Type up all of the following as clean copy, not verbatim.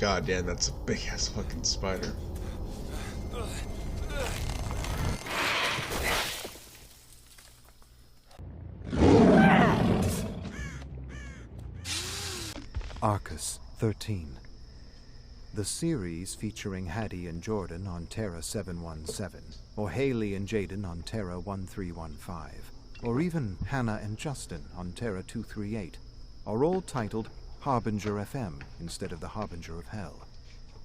God damn, that's a big ass fucking spider. Arcus 13. The series featuring Hattie and Jordan on Terra 717, or Haley and Jaden on Terra 1315, or even Hannah and Justin on Terra 238, are all titled Harbinger FM instead of the Harbinger of Hell,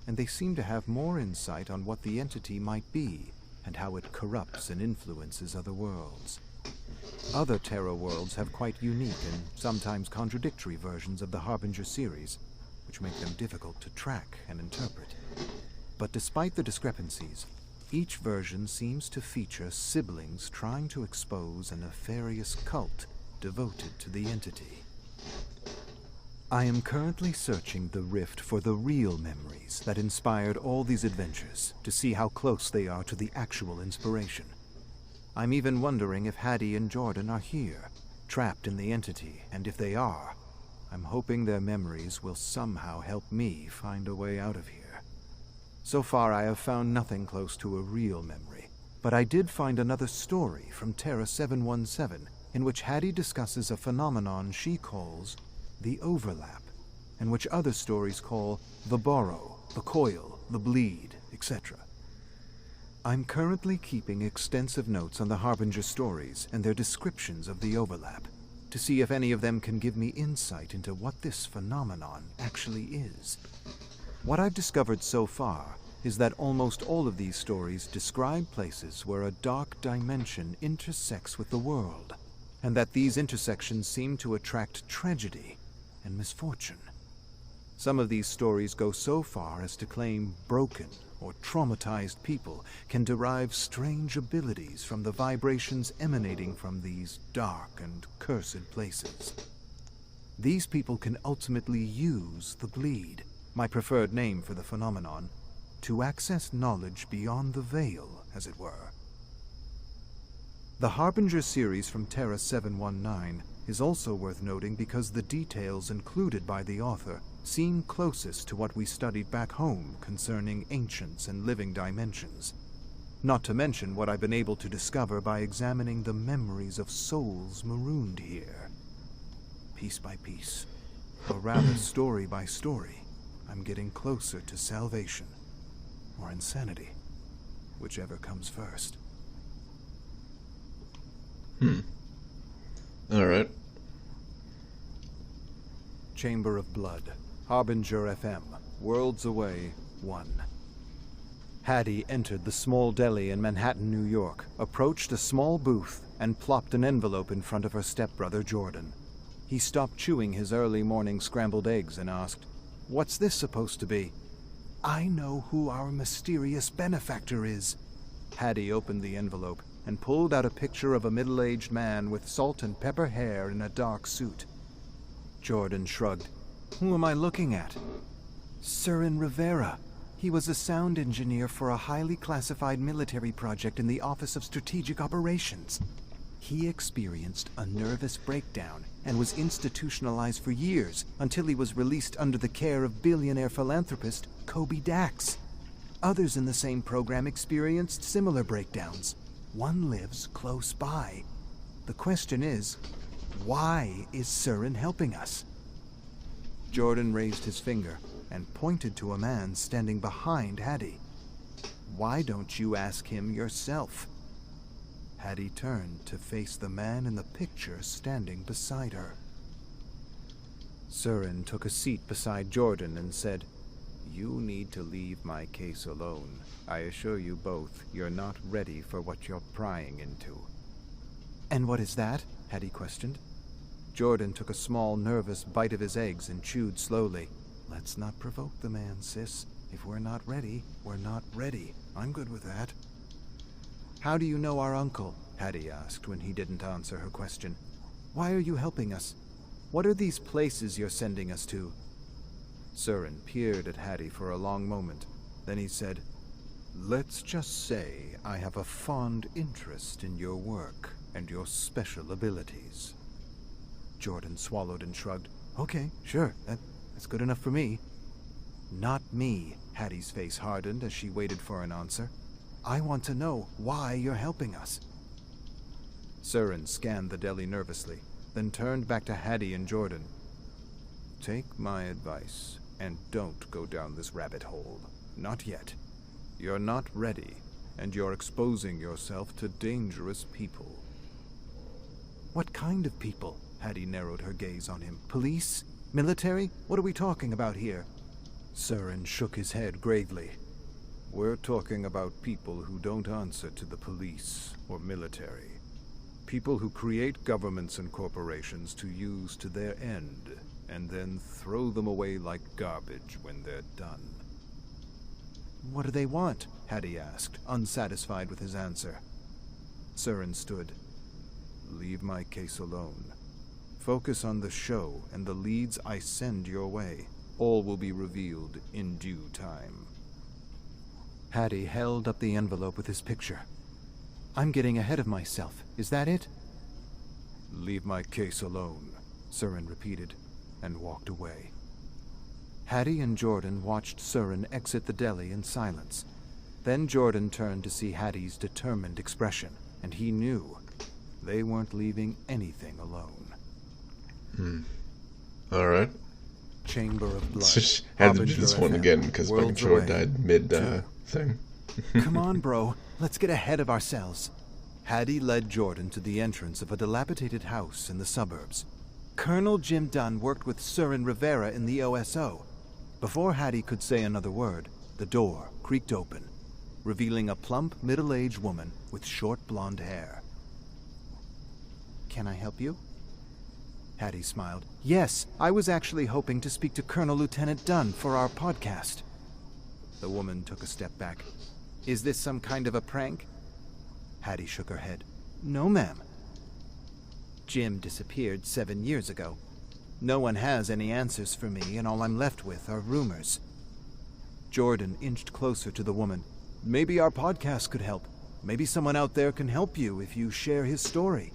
and they seem to have more insight on what the entity might be and how it corrupts and influences other worlds. Other Terra worlds have quite unique and sometimes contradictory versions of the Harbinger series, which make them difficult to track and interpret. But despite the discrepancies, each version seems to feature siblings trying to expose a nefarious cult devoted to the entity. I am currently searching the rift for the real memories that inspired all these adventures to see how close they are to the actual inspiration. I'm even wondering if Hattie and Jordan are here, trapped in the entity, and if they are, I'm hoping their memories will somehow help me find a way out of here. So far I have found nothing close to a real memory, but I did find another story from Terra 717 in which Hattie discusses a phenomenon she calls the overlap, and which other stories call the borrow, the coil, the bleed, etc. I'm currently keeping extensive notes on the Harbinger stories and their descriptions of the overlap, to see if any of them can give me insight into what this phenomenon actually is. What I've discovered so far is that almost all of these stories describe places where a dark dimension intersects with the world, and that these intersections seem to attract tragedy and misfortune. Some of these stories go so far as to claim broken or traumatized people can derive strange abilities from the vibrations emanating from these dark and cursed places. These people can ultimately use the bleed, my preferred name for the phenomenon, to access knowledge beyond the veil, as it were. The Harbinger series from Terra 719 is also worth noting because the details included by the author seem closest to what we studied back home concerning ancients and living dimensions. Not to mention what I've been able to discover by examining the memories of souls marooned here. Piece by piece, or rather story by story, I'm getting closer to salvation, or insanity, whichever comes first. Alright. Chamber of Blood, Harbinger FM, Worlds Away, 1. Hattie entered the small deli in Manhattan, New York, approached a small booth, and plopped an envelope in front of her stepbrother Jordan. He stopped chewing his early morning scrambled eggs and asked, "What's this supposed to be?" "I know who our mysterious benefactor is." Hattie opened the envelope and pulled out a picture of a middle-aged man with salt and pepper hair in a dark suit. Jordan shrugged. "Who am I looking at?" "Surin Rivera. He was a sound engineer for a highly classified military project in the Office of Strategic Operations. He experienced a nervous breakdown and was institutionalized for years until he was released under the care of billionaire philanthropist Kobe Dax. Others in the same program experienced similar breakdowns. One lives close by. The question is, why is Surin helping us?" Jordan raised his finger and pointed to a man standing behind Hattie. "Why don't you ask him yourself?" Hattie turned to face the man in the picture standing beside her. Surin took a seat beside Jordan and said, "You need to leave my case alone. I assure you both, you're not ready for what you're prying into." "And what is that?" Hattie questioned. Jordan took a small, nervous bite of his eggs and chewed slowly. "Let's not provoke the man, sis. If we're not ready, we're not ready. I'm good with that." "How do you know our uncle?" Hattie asked when he didn't answer her question. "Why are you helping us? What are these places you're sending us to?" Surin peered at Hattie for a long moment. Then he said, "Let's just say I have a fond interest in your work and your special abilities." Jordan swallowed and shrugged. "Okay, sure, that's good enough for me." Not me. Hattie's face hardened as she waited for an answer. I want to know why you're helping us. Surin scanned the deli nervously, then turned back to Hattie and Jordan. Take my advice, and don't go down this rabbit hole. Not yet. You're not ready, and you're exposing yourself to dangerous people. What kind of people? Hattie narrowed her gaze on him. Police? Military? What are we talking about here? Surin shook his head gravely. We're talking about people who don't answer to the police or military. People who create governments and corporations to use to their end, and then throw them away like garbage when they're done. What do they want? Hattie asked, unsatisfied with his answer. Surin stood. Leave my case alone. Focus on the show and the leads I send your way. All will be revealed in due time. Hattie held up the envelope with his picture. I'm getting ahead of myself. Is that it? Leave my case alone, Surin repeated, and walked away. Hattie and Jordan watched Surin exit the deli in silence. Then Jordan turned to see Hattie's determined expression, and he knew they weren't leaving anything alone. Alright. Chamber of Blood. Had to do this one again because fucking Troy died mid thing. Come on, bro. Let's get ahead of ourselves. Hattie led Jordan to the entrance of a dilapidated house in the suburbs. Colonel Jim Dunn worked with Surin Rivera in the OSO. Before Hattie could say another word, the door creaked open, revealing a plump, middle-aged woman with short blonde hair. Can I help you? Hattie smiled. Yes, I was actually hoping to speak to Colonel Lieutenant Dunn for our podcast. The woman took a step back. Is this some kind of a prank? Hattie shook her head. No, ma'am. Jim disappeared 7 years ago. No one has any answers for me, and all I'm left with are rumors. Jordan inched closer to the woman. Maybe our podcast could help. Maybe someone out there can help you if you share his story.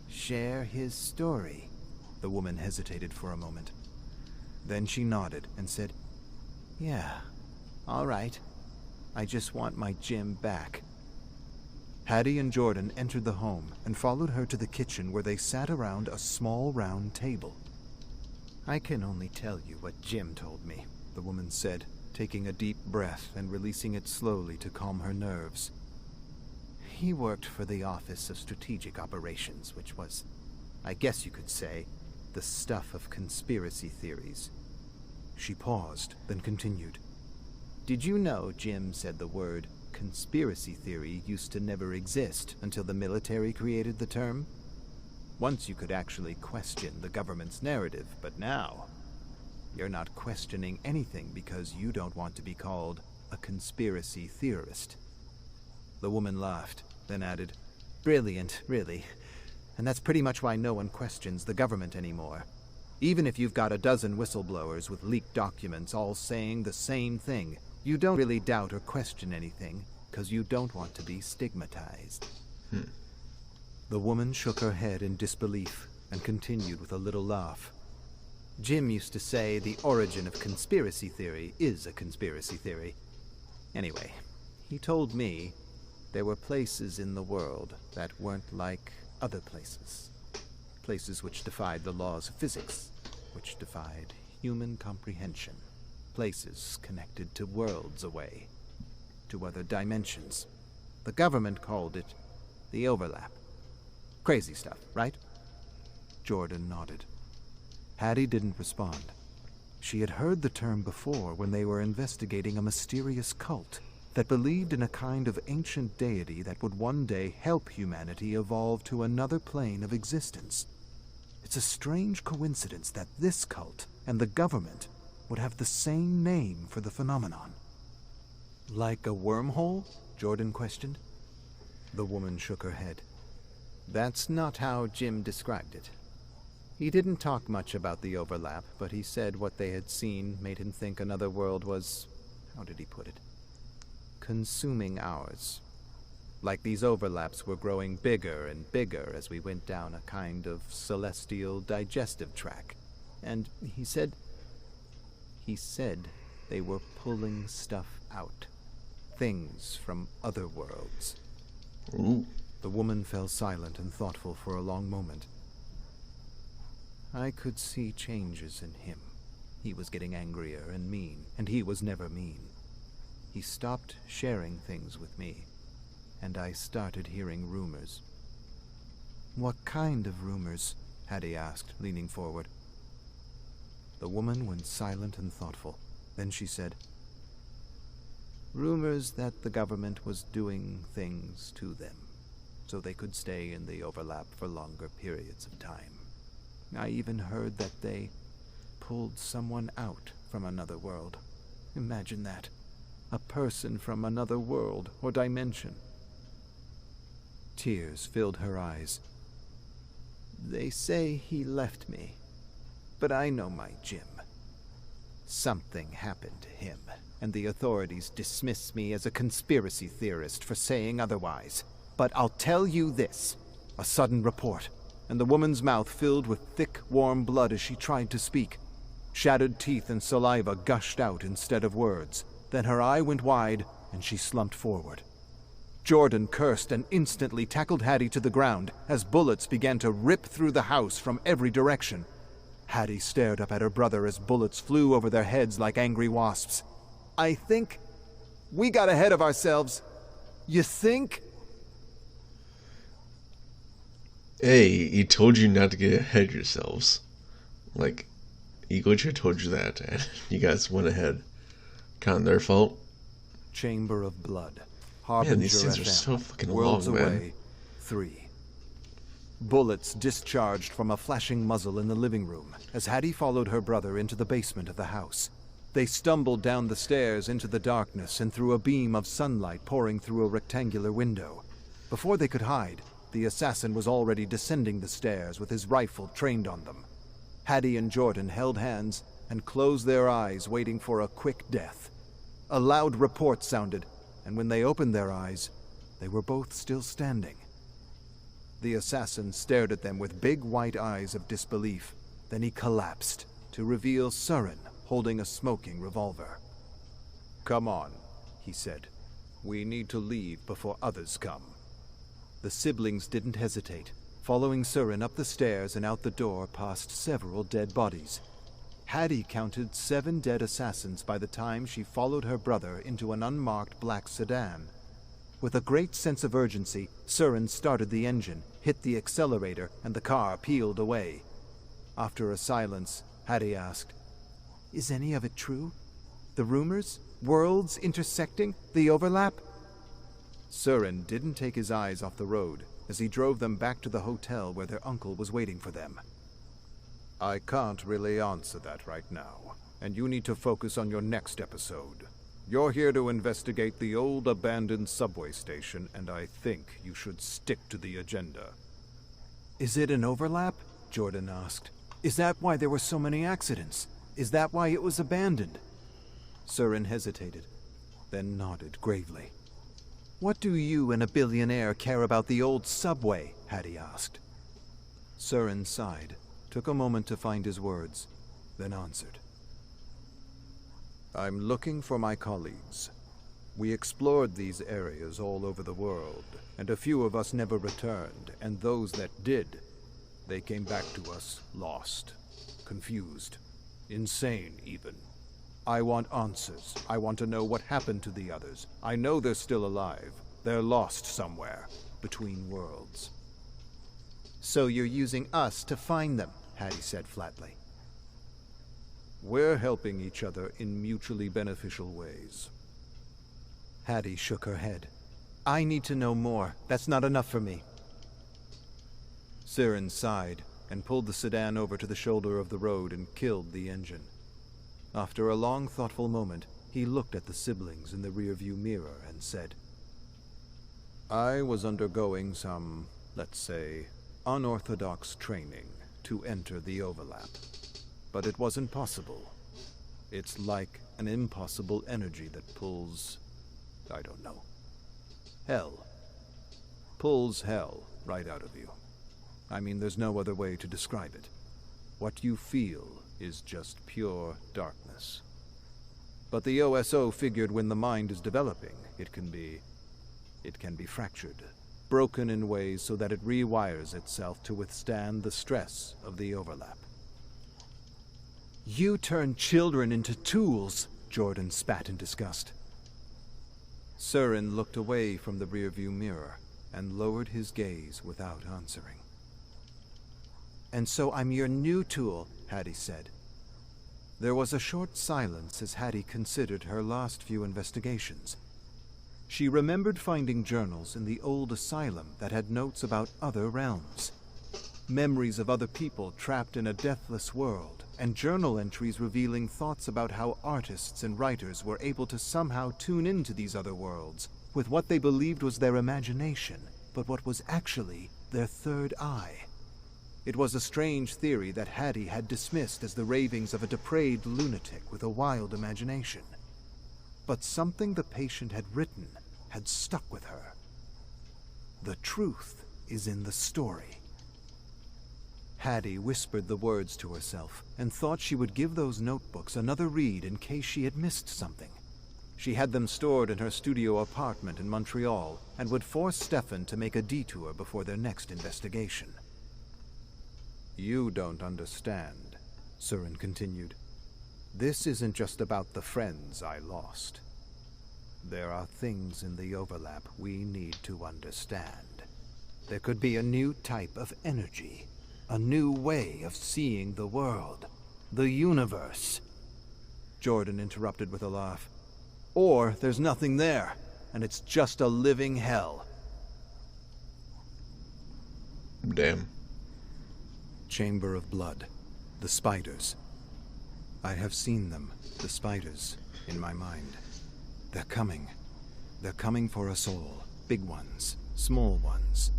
Share his story? The woman hesitated for a moment. Then she nodded and said, Yeah, all right. I just want my Jim back. Hattie and Jordan entered the home and followed her to the kitchen where they sat around a small round table. I can only tell you what Jim told me, the woman said, taking a deep breath and releasing it slowly to calm her nerves. He worked for the Office of Strategic Operations, which was, I guess you could say, the stuff of conspiracy theories. She paused, then continued. Did you know Jim said the word conspiracy theory used to never exist until the military created the term? Once you could actually question the government's narrative, but now you're not questioning anything because you don't want to be called a conspiracy theorist. The woman laughed, then added, Brilliant, really. And that's pretty much why no one questions the government anymore. Even if you've got a dozen whistleblowers with leaked documents all saying the same thing, you don't really doubt or question anything because you don't want to be stigmatized. The woman shook her head in disbelief and continued with a little laugh. Jim used to say the origin of conspiracy theory is a conspiracy theory. Anyway, he told me there were places in the world that weren't like other places. Places which defied the laws of physics, which defied human comprehension. Places connected to worlds away, to other dimensions. The government called it the overlap. Crazy stuff, right? Jordan nodded. Hattie didn't respond. She had heard the term before when they were investigating a mysterious cult that believed in a kind of ancient deity that would one day help humanity evolve to another plane of existence. It's a strange coincidence that this cult and the government would have the same name for the phenomenon. Like a wormhole? Jordan questioned. The woman shook her head. That's not how Jim described it. He didn't talk much about the overlap, but he said what they had seen made him think another world was, how did he put it? Consuming ours. Like these overlaps were growing bigger and bigger as we went down a kind of celestial digestive tract. And he said He said they were pulling stuff out. Things from other worlds. Ooh. The woman fell silent and thoughtful for a long moment. I could see changes in him. He was getting angrier and mean, and he was never mean. He stopped sharing things with me, and I started hearing rumors. What kind of rumors? Hattie asked, leaning forward. The woman went silent and thoughtful. Then she said, rumors that the government was doing things to them, so they could stay in the overlap for longer periods of time. I even heard that they pulled someone out from another world. Imagine that. A person from another world or dimension. Tears filled her eyes. They say he left me, but I know my Jim. Something happened to him, and the authorities dismiss me as a conspiracy theorist for saying otherwise. But I'll tell you this. A sudden report, and the woman's mouth filled with thick, warm blood as she tried to speak. Shattered teeth and saliva gushed out instead of words. Then her eye went wide, and she slumped forward. Jordan cursed and instantly tackled Hattie to the ground as bullets began to rip through the house from every direction. Hattie stared up at her brother as bullets flew over their heads like angry wasps. I think we got ahead of ourselves. You think? Hey, he told you not to get ahead of yourselves. Like, Eagle Chair told you that, and you guys went ahead. Kind of their fault. Chamber of Blood. Man, these things are so fucking long, man. 3. Bullets discharged from a flashing muzzle in the living room as Hattie followed her brother into the basement of the house. They stumbled down the stairs into the darkness and through a beam of sunlight pouring through a rectangular window. Before they could hide, the assassin was already descending the stairs with his rifle trained on them. Hattie and Jordan held hands and closed their eyes, waiting for a quick death. A loud report sounded, and when they opened their eyes, they were both still standing. The assassin stared at them with big white eyes of disbelief. Then he collapsed to reveal Surin holding a smoking revolver. Come on, he said. We need to leave before others come. The siblings didn't hesitate, following Surin up the stairs and out the door past several dead bodies. Hattie counted 7 dead assassins by the time she followed her brother into an unmarked black sedan. With a great sense of urgency, Surin started the engine, hit the accelerator, and the car peeled away. After a silence, Hattie asked, Is any of it true? The rumors? Worlds intersecting? The overlap? Surin didn't take his eyes off the road as he drove them back to the hotel where their uncle was waiting for them. I can't really answer that right now, and you need to focus on your next episode. You're here to investigate the old abandoned subway station, and I think you should stick to the agenda. Is it an overlap? Jordan asked. Is that why there were so many accidents? Is that why it was abandoned? Surin hesitated, then nodded gravely. What do you and a billionaire care about the old subway? Hattie asked. Surin sighed, took a moment to find his words, then answered. I'm looking for my colleagues. We explored these areas all over the world, and a few of us never returned, and those that did, they came back to us lost, confused, insane even. I want answers. I want to know what happened to the others. I know they're still alive. They're lost somewhere, between worlds. So you're using us to find them, Hattie said flatly. We're helping each other in mutually beneficial ways. Hattie shook her head. I need to know more. That's not enough for me. Surin sighed and pulled the sedan over to the shoulder of the road and killed the engine. After a long, thoughtful moment, he looked at the siblings in the rearview mirror and said, I was undergoing some, let's say, unorthodox training to enter the overlap. But it wasn't possible. It's like an impossible energy that pulls, I don't know, hell. Pulls hell right out of you. I mean, there's no other way to describe it. What you feel is just pure darkness. But the OSO figured when the mind is developing, it can be fractured, broken in ways so that it rewires itself to withstand the stress of the overlap. You turn children into tools, Jordan spat in disgust. Surin looked away from the rearview mirror and lowered his gaze without answering. And so I'm your new tool, Hattie said. There was a short silence as Hattie considered her last few investigations. She remembered finding journals in the old asylum that had notes about other realms. Memories of other people trapped in a deathless world, and journal entries revealing thoughts about how artists and writers were able to somehow tune into these other worlds with what they believed was their imagination, but what was actually their third eye. It was a strange theory that Hattie had dismissed as the ravings of a depraved lunatic with a wild imagination. But something the patient had written had stuck with her. The truth is in the story. Hattie whispered the words to herself and thought she would give those notebooks another read in case she had missed something. She had them stored in her studio apartment in Montreal and would force Stefan to make a detour before their next investigation. You don't understand, Surin continued. This isn't just about the friends I lost. There are things in the overlap we need to understand. There could be a new type of energy, a new way of seeing the world, the universe. Jordan interrupted with a laugh. Or there's nothing there, and it's just a living hell. Damn. Chamber of Blood. The spiders. I have seen them, the spiders, in my mind. They're coming. They're coming for us all. Big ones, small ones,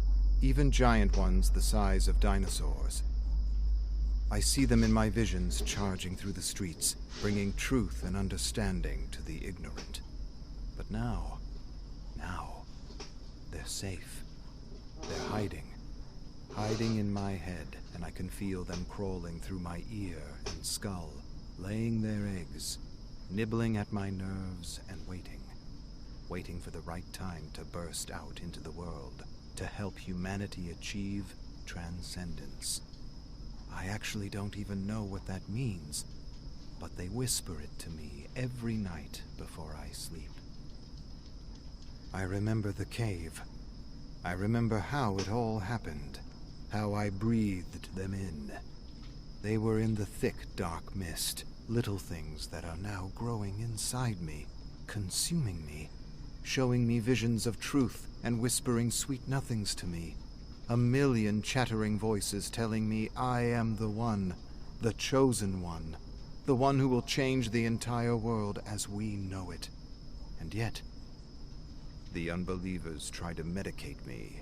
even giant ones the size of dinosaurs. I see them in my visions charging through the streets, bringing truth and understanding to the ignorant. But now, they're safe. They're hiding in my head, and I can feel them crawling through my ear and skull, laying their eggs, nibbling at my nerves and waiting for the right time to burst out into the world, to help humanity achieve transcendence. I actually don't even know what that means, but they whisper it to me every night before I sleep. I remember the cave. I remember how it all happened, how I breathed them in. They were in the thick, dark mist, little things that are now growing inside me, consuming me, showing me visions of truth and whispering sweet nothings to me. A million chattering voices telling me I am the one, the chosen one, the one who will change the entire world as we know it. And yet, the unbelievers try to medicate me.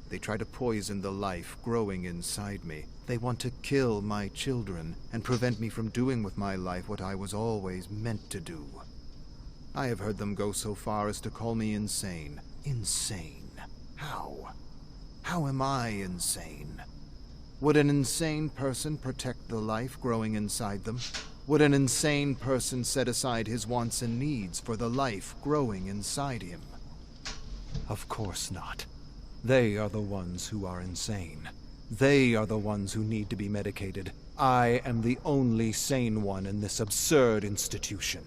They try to poison the life growing inside me. They want to kill my children and prevent me from doing with my life what I was always meant to do. I have heard them go so far as to call me insane. Insane? How? How am I insane? Would an insane person protect the life growing inside them? Would an insane person set aside his wants and needs for the life growing inside him? Of course not. They are the ones who are insane. They are the ones who need to be medicated. I am the only sane one in this absurd institution.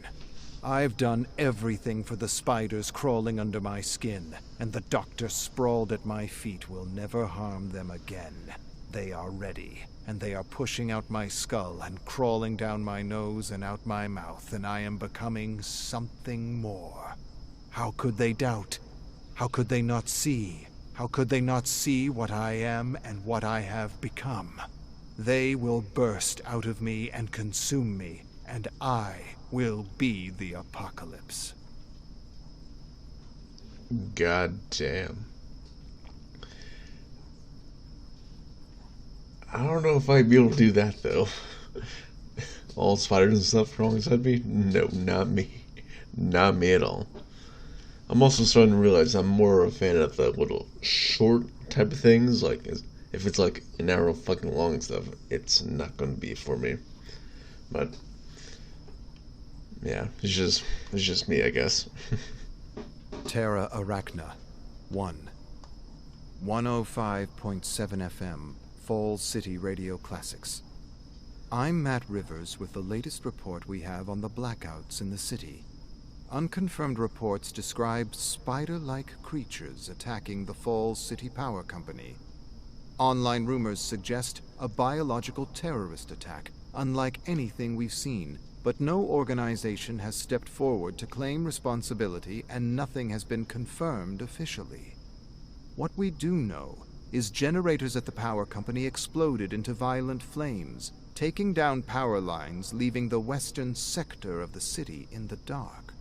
I've done everything for the spiders crawling under my skin, and the doctor sprawled at my feet will never harm them again. They are ready, and they are pushing out my skull and crawling down my nose and out my mouth, and I am becoming something more. How could they doubt? How could they not see? How could they not see what I am and what I have become? They will burst out of me and consume me, and I will be the apocalypse. God damn. I don't know if I'd be able to do that, though. All spiders and stuff crawling inside me? No, not me. Not me at all. I'm also starting to realize I'm more a fan of the little short type of things. Like, if it's like an hour fucking long and stuff, it's not going to be for me. But Yeah, it's just me, I guess. Terra Arachna, 105.7 FM, Falls City Radio Classics. I'm Matt Rivers with the latest report we have on the blackouts in the city. Unconfirmed reports describe spider-like creatures attacking the Falls City Power Company. Online rumors suggest a biological terrorist attack, unlike anything we've seen, but no organization has stepped forward to claim responsibility and nothing has been confirmed officially. What we do know is generators at the power company exploded into violent flames, taking down power lines, leaving the western sector of the city in the dark.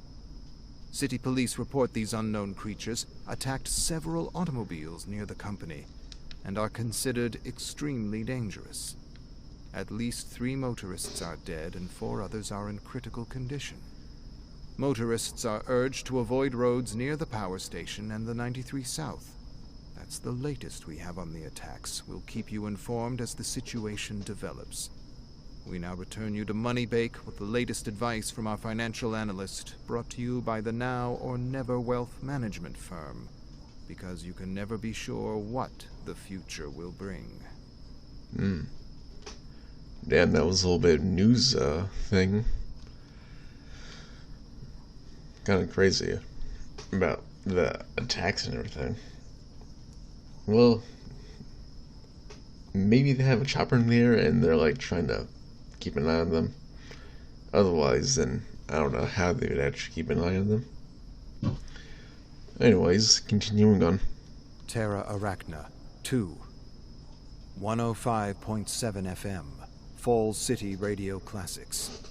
City police report these unknown creatures attacked several automobiles near the company and are considered extremely dangerous. At least 3 motorists are dead and 4 others are in critical condition. Motorists are urged to avoid roads near the power station and the 93 South. That's the latest we have on the attacks. We'll keep you informed as the situation develops. We now return you to Moneybake with the latest advice from our financial analyst, brought to you by the now or never wealth management firm, because you can never be sure what the future will bring. Damn, that was a little bit of news thing. Kind of crazy about the attacks and everything. Well, maybe they have a chopper in the air and they're like trying to keep an eye on them. Otherwise, then I don't know how they would actually keep an eye on them. Anyways, continuing on. Terra Arachna, 105.7 FM, Falls City Radio Classics.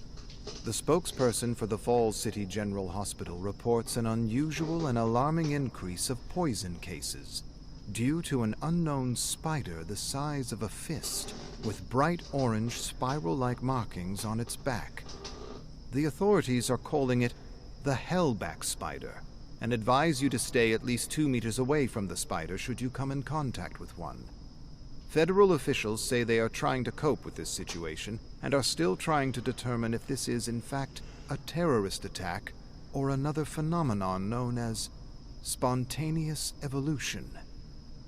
The spokesperson for the Falls City General Hospital reports an unusual and alarming increase of poison cases due to an unknown spider the size of a fist with bright orange spiral-like markings on its back. The authorities are calling it the hellback spider and advise you to stay at least 2 meters away from the spider should you come in contact with one. Federal officials say they are trying to cope with this situation and are still trying to determine if this is in fact a terrorist attack or another phenomenon known as spontaneous evolution,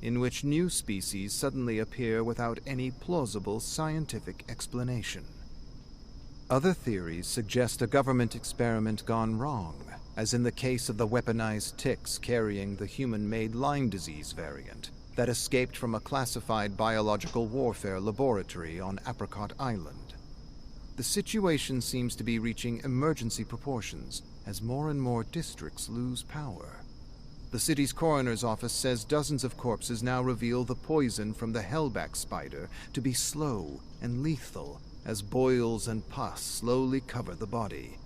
in which new species suddenly appear without any plausible scientific explanation. Other theories suggest a government experiment gone wrong, as in the case of the weaponized ticks carrying the human-made Lyme disease variant that escaped from a classified biological warfare laboratory on Apricot Island. The situation seems to be reaching emergency proportions as more and more districts lose power. The city's coroner's office says dozens of corpses now reveal the poison from the hellback spider to be slow and lethal as boils and pus slowly cover the body.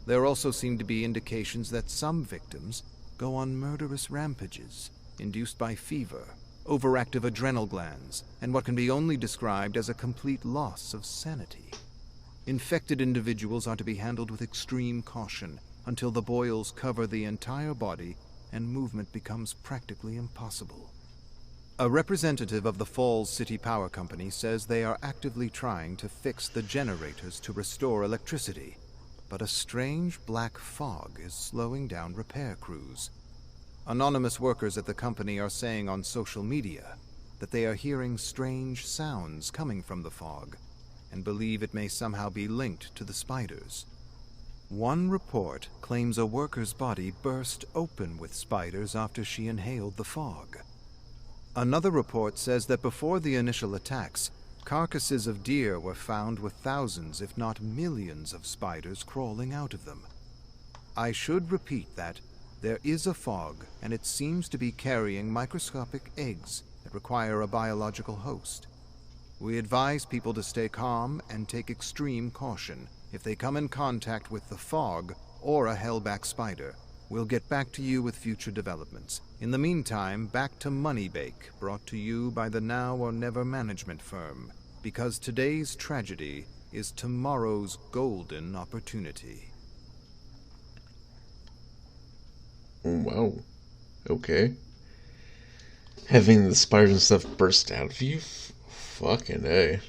There also seem to be indications that some victims go on murderous rampages induced by fever, overactive adrenal glands, and what can be only described as a complete loss of sanity. Infected individuals are to be handled with extreme caution until the boils cover the entire body and movement becomes practically impossible. A representative of the Falls City Power Company says they are actively trying to fix the generators to restore electricity, but a strange black fog is slowing down repair crews. Anonymous workers at the company are saying on social media that they are hearing strange sounds coming from the fog and believe it may somehow be linked to the spiders. One report claims a worker's body burst open with spiders after she inhaled the fog. Another report says that before the initial attacks, carcasses of deer were found with thousands, if not millions, of spiders crawling out of them. I should repeat that there is a fog, and it seems to be carrying microscopic eggs that require a biological host. We advise people to stay calm and take extreme caution if they come in contact with the fog or a hellback spider. We'll get back to you with future developments. In the meantime, back to Moneybake, brought to you by the now or never management firm, because today's tragedy is tomorrow's golden opportunity. Wow. Okay. Having the spiders and stuff burst out of you? Fucking A.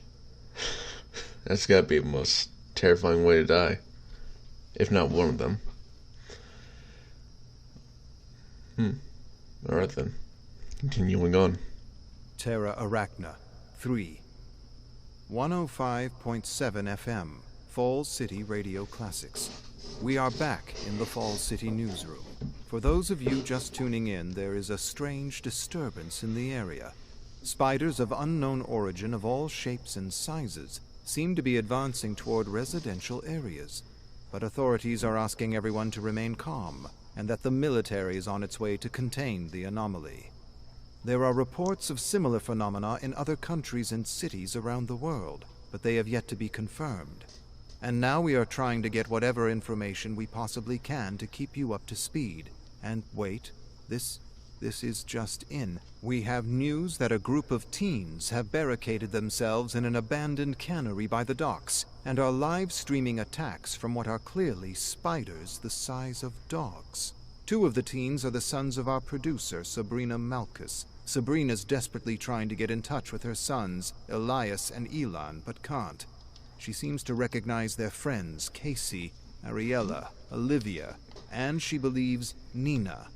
That's gotta be the most terrifying way to die. if not one of them. Alright then. Continuing on. Terra Arachna, 3. 105.7 FM, Falls City Radio Classics. We are back in the Falls City newsroom. For those of you just tuning in, there is a strange disturbance in the area. Spiders of unknown origin of all shapes and sizes seem to be advancing toward residential areas. But authorities are asking everyone to remain calm, and that the military is on its way to contain the anomaly. There are reports of similar phenomena in other countries and cities around the world, but they have yet to be confirmed. And now we are trying to get whatever information we possibly can to keep you up to speed. And wait, this is just in. We have news that a group of teens have barricaded themselves in an abandoned cannery by the docks and are live streaming attacks from what are clearly spiders the size of dogs. 2 of the teens are the sons of our producer, Sabrina Malkus. Sabrina's desperately trying to get in touch with her sons, Elias and Elon, but can't. She seems to recognize their friends, Casey, Ariella, Olivia, and she believes Nina.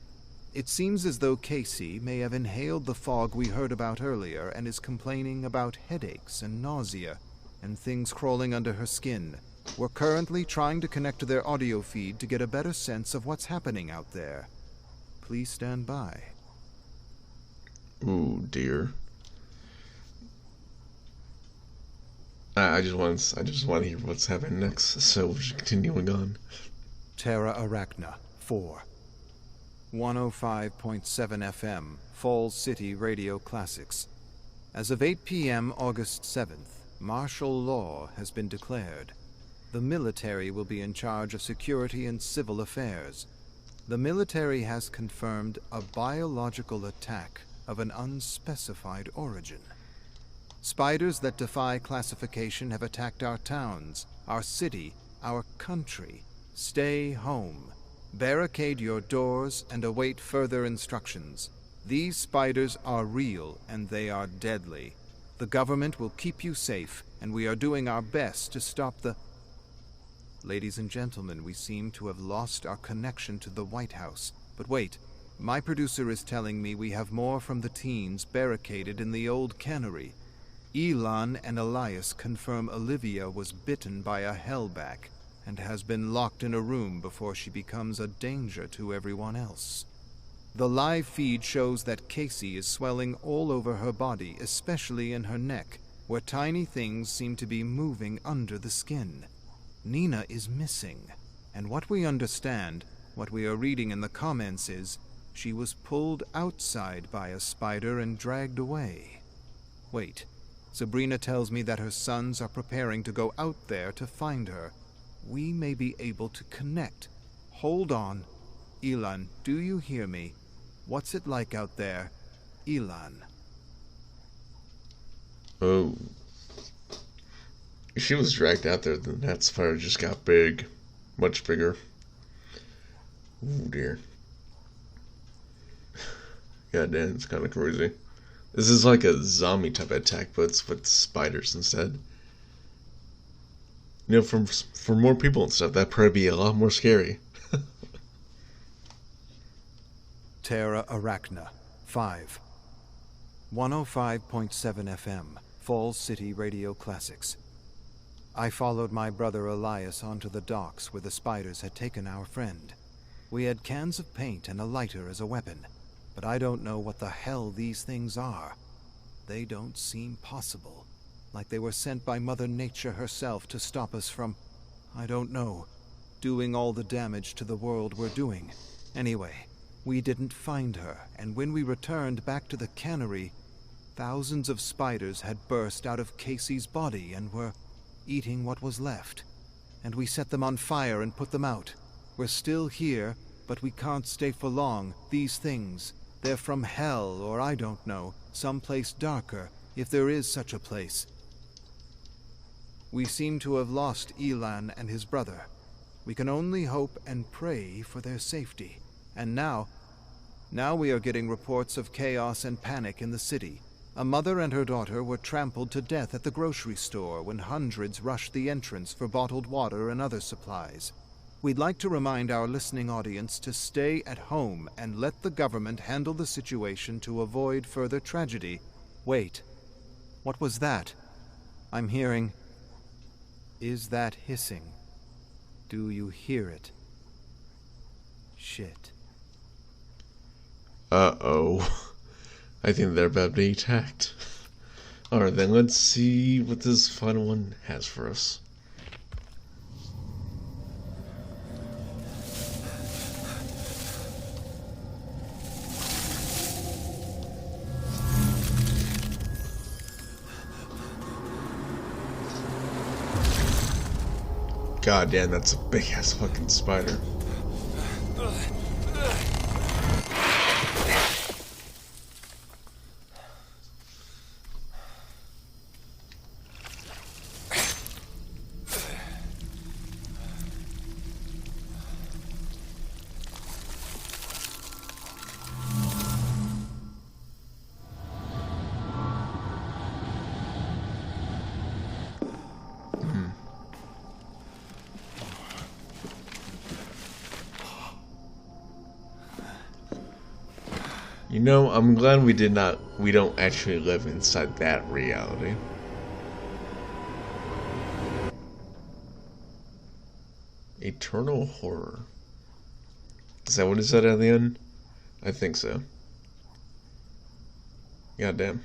It seems as though Casey may have inhaled the fog we heard about earlier and is complaining about headaches and nausea and things crawling under her skin. We're currently trying to connect to their audio feed to get a better sense of what's happening out there. Please stand by. Ooh, dear. I just want to hear what's happening next, so we're just continuing on. Terra Arachna, 4. 105.7 FM, Falls City Radio Classics. As of 8 p.m. August 7th, martial law has been declared. The military will be in charge of security and civil affairs. The military has confirmed a biological attack of an unspecified origin. Spiders that defy classification have attacked our towns, our city, our country. Stay home. Barricade your doors and await further instructions. These spiders are real and they are deadly. The government will keep you safe, and we are doing our best to stop the... Ladies and gentlemen, we seem to have lost our connection to the White House. But wait, my producer is telling me we have more from the teens barricaded in the old cannery. Elon and Elias confirm Olivia was bitten by a hellback and has been locked in a room before she becomes a danger to everyone else. The live feed shows that Casey is swelling all over her body, especially in her neck, where tiny things seem to be moving under the skin. Nina is missing, and what we understand, what we are reading in the comments is, she was pulled outside by a spider and dragged away. Wait, Sabrina tells me that her sons are preparing to go out there to find her. We may be able to connect. Hold on. Elon, do you hear me? What's it like out there? Elon. Oh. If she was dragged out there, then that spider just got big. Much bigger. Oh dear. God damn, it's kind of crazy. This is like a zombie type attack, but it's with spiders instead. You know, for more people and stuff, that'd probably be a lot more scary. Terra Arachna, 5. 105.7 FM, Falls City Radio Classics. I followed my brother Elias onto the docks where the spiders had taken our friend. We had cans of paint and a lighter as a weapon, but I don't know what the hell these things are. They don't seem possible, like they were sent by Mother Nature herself to stop us from, I don't know, doing all the damage to the world we're doing. Anyway, we didn't find her, and when we returned back to the cannery, thousands of spiders had burst out of Casey's body and were eating what was left. And we set them on fire and put them out. We're still here, but we can't stay for long. These things, they're from hell, or I don't know, someplace darker, if there is such a place. We seem to have lost Elon and his brother. We can only hope and pray for their safety. And now we are getting reports of chaos and panic in the city. A mother and her daughter were trampled to death at the grocery store when hundreds rushed the entrance for bottled water and other supplies. We'd like to remind our listening audience to stay at home and let the government handle the situation to avoid further tragedy. Wait, what was that? I'm hearing... Is that hissing? Do you hear it? Shit. Uh-oh. I think they're about to be attacked. Alright then, let's see what this final one has for us. God damn, that's a big ass fucking spider. You know, I'm glad we don't actually live inside that reality. Eternal horror. Is that what it said at the end? I think so. Goddamn.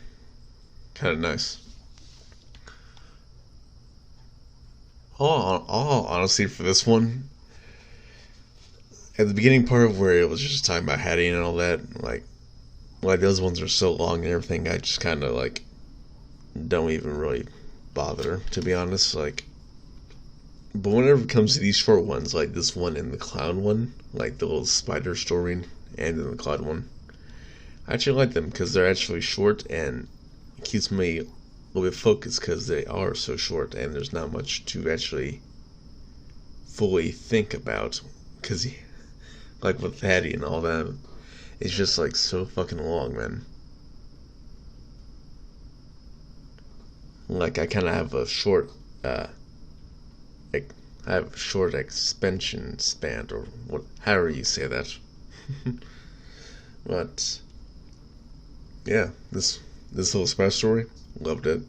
Kinda nice. All honestly, for this one, at the beginning part where it was just talking about Hattie and all that, like those ones are so long and everything, I just kind of like don't even really bother, to be honest. Like, but whenever it comes to these short ones, like this one and the clown one, like the little spider story and then the clown one, I actually like them because they're actually short and it keeps me a little bit focused because they are so short and there's not much to actually fully think about. Because, like with Hattie and all that, it's just like so fucking long, man. Like I kind of have a short, I have a short expansion span, or what, however you say that. But yeah, this little spider story, loved it.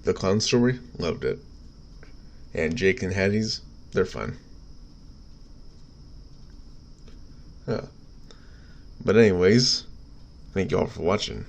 The clown story, loved it. And Jake and Hattie's, they're fine. Huh. But anyways, thank you all for watching.